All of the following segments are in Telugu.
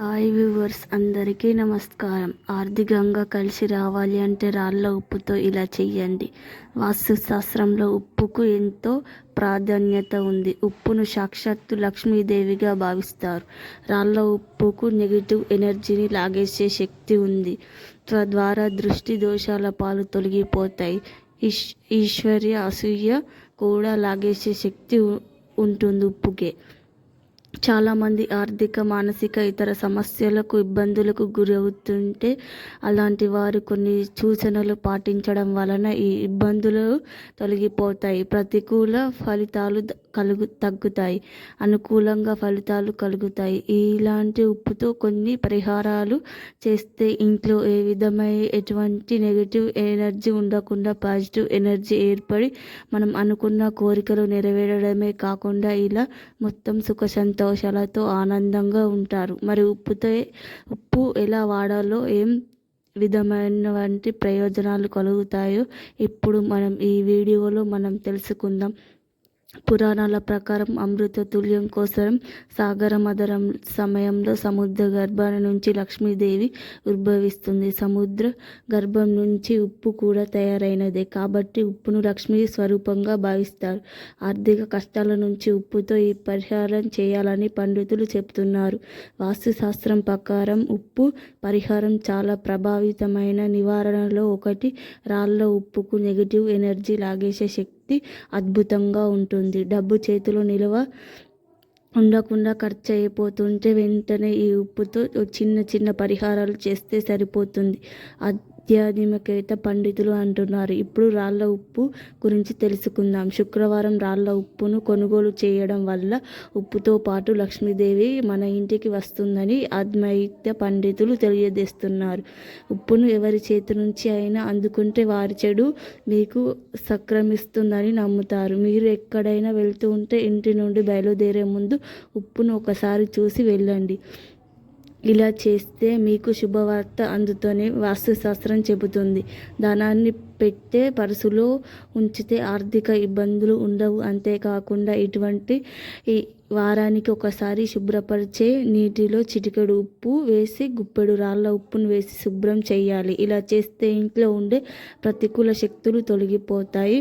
హాయ్ వ్యూవర్స్, అందరికీ నమస్కారం. ఆర్థికంగా కలిసి రావాలి అంటే రాళ్ళ ఉప్పుతో ఇలా చెయ్యండి. వాస్తు శాస్త్రంలో ఉప్పుకు ఎంతో ప్రాధాన్యత ఉంది. ఉప్పును సాక్షాత్తు లక్ష్మీదేవిగా భావిస్తారు. రాళ్ళ ఉప్పుకు నెగిటివ్ ఎనర్జీని లాగేసే శక్తి ఉంది. తద్వారా దృష్టి దోషాల పాలు తొలగిపోతాయి. ఈశ్వర్య అసూయ కూడా లాగేసే శక్తి ఉంటుంది ఉప్పుకే. చాలామంది ఆర్థిక, మానసిక, ఇతర సమస్యలకు, ఇబ్బందులకు గురవుతుంటే అలాంటి వారు కొన్ని సూచనలు పాటించడం వలన ఈ ఇబ్బందులు తొలగిపోతాయి. ప్రతికూల ఫలితాలు తగ్గుతాయి, అనుకూలంగా ఫలితాలు కలుగుతాయి. ఇలాంటి ఉప్పుతో కొన్ని పరిహారాలు చేస్తే ఇంట్లో ఏ విధమైన ఎటువంటి నెగిటివ్ ఎనర్జీ ఉండకుండా పాజిటివ్ ఎనర్జీ ఏర్పడి మనం అనుకున్న కోరికలు నెరవేరడమే కాకుండా ఇలా మొత్తం సుఖ సంతోషాలతో ఆనందంగా ఉంటారు. మరి ఉప్పు ఎలా వాడాలో, ఏం విధమైనటువంటి ప్రయోజనాలు కలుగుతాయో ఇప్పుడు ఈ వీడియోలో మనం తెలుసుకుందాం. పురాణాల ప్రకారం అమృత తుల్యం కోసం సాగర మదరం సమయంలో సముద్ర గర్భం నుంచి లక్ష్మీదేవి ఉద్భవిస్తుంది. సముద్ర గర్భం నుంచి ఉప్పు కూడా తయారైనదే కాబట్టి ఉప్పును లక్ష్మీ స్వరూపంగా భావిస్తారు. ఆర్థిక కష్టాల నుంచి ఉప్పుతో ఈ పరిహారం చేయాలని పండితులు చెప్తున్నారు. వాస్తుశాస్త్రం ప్రకారం ఉప్పు పరిహారం చాలా ప్రభావితమైన నివారణలో ఒకటి. రాళ్ళ ఉప్పుకు నెగిటివ్ ఎనర్జీ లాగేసే శక్తి అద్భుతంగా ఉంటుంది. డబ్బు చేతిలో నిల్వ ఉండకుండా ఖర్చు అయిపోతుంటే వెంటనే ఈ ఉప్పుతో చిన్న చిన్న పరిహారాలు చేస్తే సరిపోతుంది. ఆధ్యాత్మికత పండితులు అంటున్నారు. ఇప్పుడు రాళ్ళ ఉప్పు గురించి తెలుసుకుందాం. శుక్రవారం రాళ్ళ ఉప్పును కొనుగోలు చేయడం వల్ల ఉప్పుతో పాటు లక్ష్మీదేవి మన ఇంటికి వస్తుందని ఆధ్యాత్మిక పండితులు తెలియజేస్తున్నారు. ఉప్పును ఎవరి చేతి నుంచి అయినా అందుకుంటే వారి చెడు మీకు సంక్రమిస్తుందని నమ్ముతారు. మీరు ఎక్కడైనా వెళ్తూ ఉంటే ఇంటి నుండి బయలుదేరే ముందు ఉప్పును ఒకసారి చూసి వెళ్ళండి. ఇలా చేస్తే మీకు శుభవార్త అందుతోనే వాస్తుశాస్త్రం చెబుతుంది. ధనాన్ని పెట్టే పర్సులో ఉంచితే ఆర్థిక ఇబ్బందులు ఉండవు. అంతేకాకుండా ఈ వారానికి ఒకసారి శుభ్రపరిచే నీటిలో చిటికెడు ఉప్పు వేసి గుప్పెడు రాళ్ళ ఉప్పును వేసి శుభ్రం చేయాలి. ఇలా చేస్తే ఇంట్లో ఉండే ప్రతికూల శక్తులు తొలగిపోతాయి,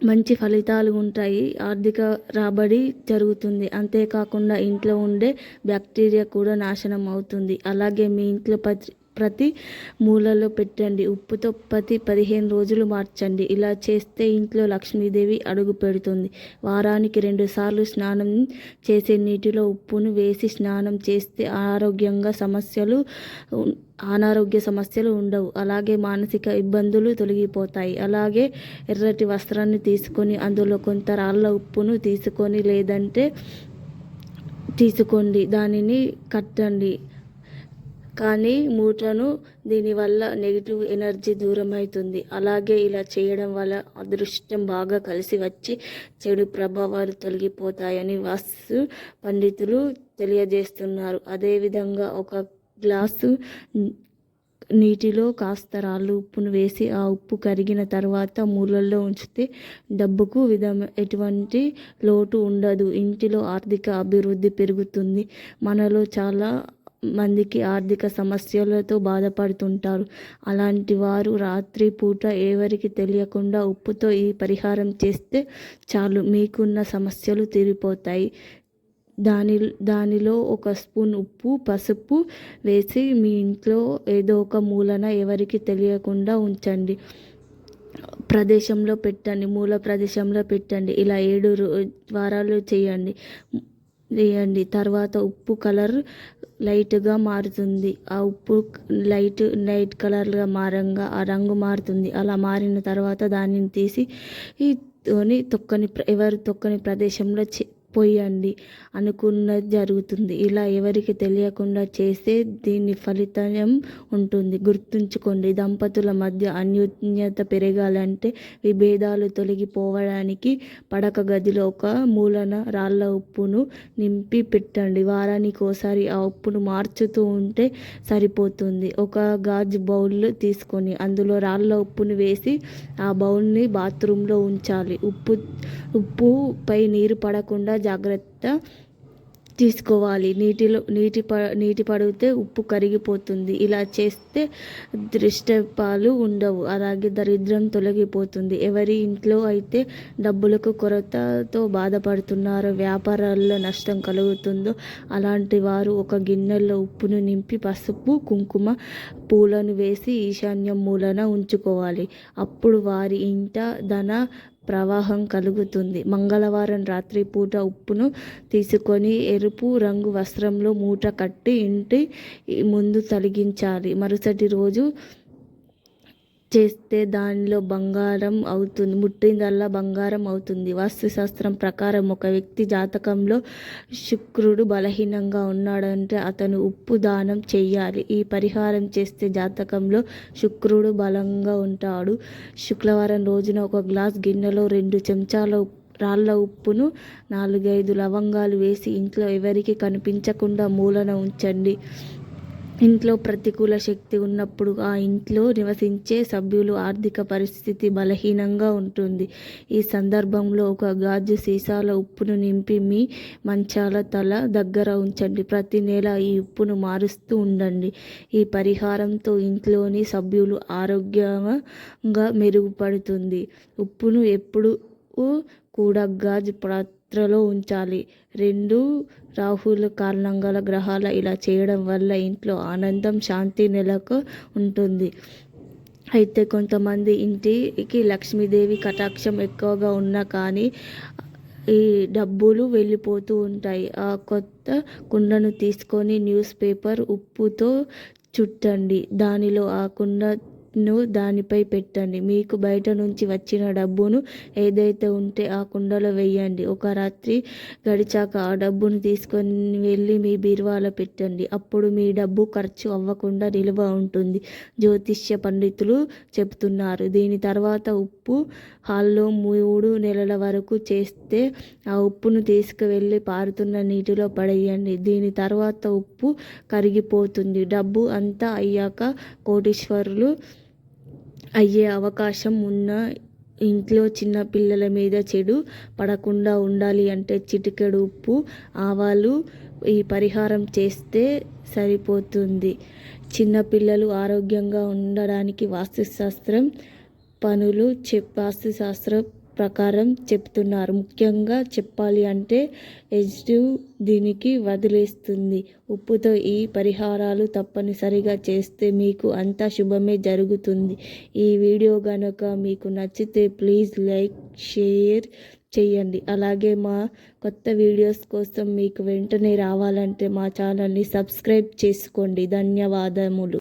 మంచి ఫలితాలు ఉంటాయి, ఆర్థిక రాబడి జరుగుతుంది. అంతేకాకుండా ఇంట్లో ఉండే బ్యాక్టీరియా కూడా నాశనం అవుతుంది. అలాగే మీ ఇంట్లో ప్రతి మూలలో పెట్టండి. ఉప్పుతో ప్రతి 15 రోజులు మార్చండి. ఇలా చేస్తే ఇంట్లో లక్ష్మీదేవి అడుగు పెడుతుంది. వారానికి 2 సార్లు స్నానం చేసే నీటిలో ఉప్పును వేసి స్నానం చేస్తే అనారోగ్య సమస్యలు ఉండవు. అలాగే మానసిక ఇబ్బందులు తొలగిపోతాయి. అలాగే ఎర్రటి వస్త్రాన్ని తీసుకొని అందులో కొంత రాళ్ళ ఉప్పును తీసుకోండి, దానిని కట్టండి కానీ మూటను. దీనివల్ల నెగిటివ్ ఎనర్జీ దూరం అవుతుంది. అలాగే ఇలా చేయడం వల్ల అదృష్టం బాగా కలిసి వచ్చి చెడు ప్రభావాలు తొలగిపోతాయని వాస్తు పండితులు తెలియజేస్తున్నారు. అదేవిధంగా ఒక గ్లాసు నీటిలో కాస్త రాళ్ళు ఉప్పును వేసి ఆ ఉప్పు కరిగిన తర్వాత మూలల్లో ఉంచితే డబ్బుకు ఎటువంటి లోటు ఉండదు. ఇంటిలో ఆర్థిక అభివృద్ధి పెరుగుతుంది. మనలో చాలా మందికి ఆర్థిక సమస్యలతో బాధపడుతుంటారు. అలాంటి వారు రాత్రి పూట ఎవరికి తెలియకుండా ఉప్పుతో ఈ పరిహారం చేస్తే చాలు, మీకున్న సమస్యలు తీరిపోతాయి. దానిలో 1 స్పూన్ ఉప్పు, పసుపు వేసి మీ ఇంట్లో ఏదో ఒక మూలన ఎవరికి తెలియకుండా ఉంచండి. మూల ప్రదేశంలో పెట్టండి. ఇలా 7 వారాలు చేయండి. తర్వాత ఉప్పు కలర్ లైట్గా మారుతుంది. ఆ ఉప్పు లైట్ కలర్గా మారంగా ఆ రంగు మారుతుంది. అలా మారిన తర్వాత దానిని తీసి ఎవరు తొక్కని ప్రదేశంలో పోయండి. అనుకున్నది జరుగుతుంది. ఇలా ఎవరికి తెలియకుండా చేస్తే దీని ఫలితం ఉంటుంది. గుర్తుంచుకోండి, దంపతుల మధ్య అన్యోన్యత పెరగాలంటే, విభేదాలు తొలగిపోవడానికి పడక గదిలో ఒక మూలన రాళ్ళ ఉప్పును నింపి పెట్టండి. వారానికి ఒకసారి ఆ ఉప్పును మార్చుతూ ఉంటే సరిపోతుంది. ఒక గాజు బౌల్ తీసుకొని అందులో రాళ్ళ ఉప్పును వేసి ఆ బౌల్ని బాత్రూంలో ఉంచాలి. ఉప్పు పై నీరు పడకుండా జాగ్రత్త తీసుకోవాలి. నీటి పడితే ఉప్పు కరిగిపోతుంది. ఇలా చేస్తే దృష్టపాలు ఉండవు, అలాగే దరిద్రం తొలగిపోతుంది. ఎవరి ఇంట్లో అయితే డబ్బులకు కొరతతో బాధపడుతున్నారో, వ్యాపారాల్లో నష్టం కలుగుతుందో అలాంటి వారు ఒక గిన్నెలో ఉప్పును నింపి పసుపు, కుంకుమ, పూలను వేసి ఈశాన్యం మూలన ఉంచుకోవాలి. అప్పుడు వారి ఇంట ధన ప్రవాహం కలుగుతుంది. మంగళవారం రాత్రి పూట ఉప్పును తీసుకొని ఎరుపు రంగు వస్త్రంలో మూట కట్టి ఇంటి ముందు తొలగించాలి. మరుసటి రోజు చేస్తే దానిలో బంగారం అవుతుంది, ముట్టిందల్లా బంగారం అవుతుంది. వాస్తుశాస్త్రం ప్రకారం ఒక వ్యక్తి జాతకంలో శుక్రుడు బలహీనంగా ఉన్నాడంటే అతను ఉప్పు దానం చెయ్యాలి. ఈ పరిహారం చేస్తే జాతకంలో శుక్రుడు బలంగా ఉంటాడు. శుక్రవారం రోజున ఒక గ్లాస్ గిన్నెలో 2 చెంచాల రాళ్ళ ఉప్పును 4-5 లవంగాలు వేసి ఇంట్లో ఎవరికి కనిపించకుండా మూలన ఉంచండి. ఇంట్లో ప్రతికూల శక్తి ఉన్నప్పుడు ఆ ఇంట్లో నివసించే సభ్యులు ఆర్థిక పరిస్థితి బలహీనంగా ఉంటుంది. ఈ సందర్భంలో ఒక గాజు సీసాలో ఉప్పును నింపి మీ మంచాల తల దగ్గర ఉంచండి. ప్రతి నెల ఈ ఉప్పును మారుస్తూ ఉండండి. ఈ పరిహారంతో ఇంట్లోని సభ్యులు ఆరోగ్యంగా మెరుగుపడుతుంది. ఉప్పును ఎప్పుడు కూడా గాజు పాత్రలో ఉంచాలి. 2 రాహుల కారణంగా గ్రహాల ఇలా చేయడం వల్ల ఇంట్లో ఆనందం, శాంతి నెలకు ఉంటుంది. అయితే కొంతమంది ఇంటికి లక్ష్మీదేవి కటాక్షం ఎక్కువగా ఉన్నా కానీ ఈ డబ్బులు వెళ్ళిపోతూ ఉంటాయి. ఆ కొత్త కుండను తీసుకొని న్యూస్ పేపర్ ఉప్పుతో చుట్టండి. దానిలో ఆ కుండను దానిపై పెట్టండి. మీకు బయట నుంచి వచ్చిన డబ్బును ఏదైతే ఉంటే ఆ కుండలో వేయండి. ఒక రాత్రి గడిచాక ఆ డబ్బును తీసుకొని వెళ్ళి మీ బీరువాలో పెట్టండి. అప్పుడు మీ డబ్బు ఖర్చు అవ్వకుండా నిల్వ ఉంటుంది. జ్యోతిష్య పండితులు చెబుతున్నారు. దీని తర్వాత ఉప్పు హాల్లో 3 నెలల వరకు చేస్తే ఆ ఉప్పును తీసుకువెళ్ళి పారుతున్న నీటిలో పడేయండి. దీని తర్వాత ఉప్పు కరిగిపోతుంది. డబ్బు అంతా అయ్యాక కోటీశ్వరులు అయ్యే అవకాశం ఉన్న ఇంట్లో చిన్న పిల్లల మీద చెడు పడకుండా ఉండాలి అంటే చిటికెడు ఉప్పు, ఆవాలు ఈ పరిహారం చేస్తే సరిపోతుంది. చిన్నపిల్లలు ఆరోగ్యంగా ఉండడానికి వాస్తుశాస్త్రం ప్రకారం చెప్తున్నారు. ముఖ్యంగా చెప్పాలి అంటే ఎజ్యు దీనికి వదిలేస్తుంది. ఉప్పుతో ఈ పరిహారాలు తప్పనిసరిగా చేస్తే మీకు అంతా శుభమే జరుగుతుంది. ఈ వీడియో గనుక మీకు నచ్చితే ప్లీజ్ లైక్, షేర్ చేయండి. అలాగే మా కొత్త వీడియోస్ కోసం మీకు వెంటనే రావాలంటే మా ఛానల్ని సబ్స్క్రైబ్ చేసుకోండి. ధన్యవాదములు.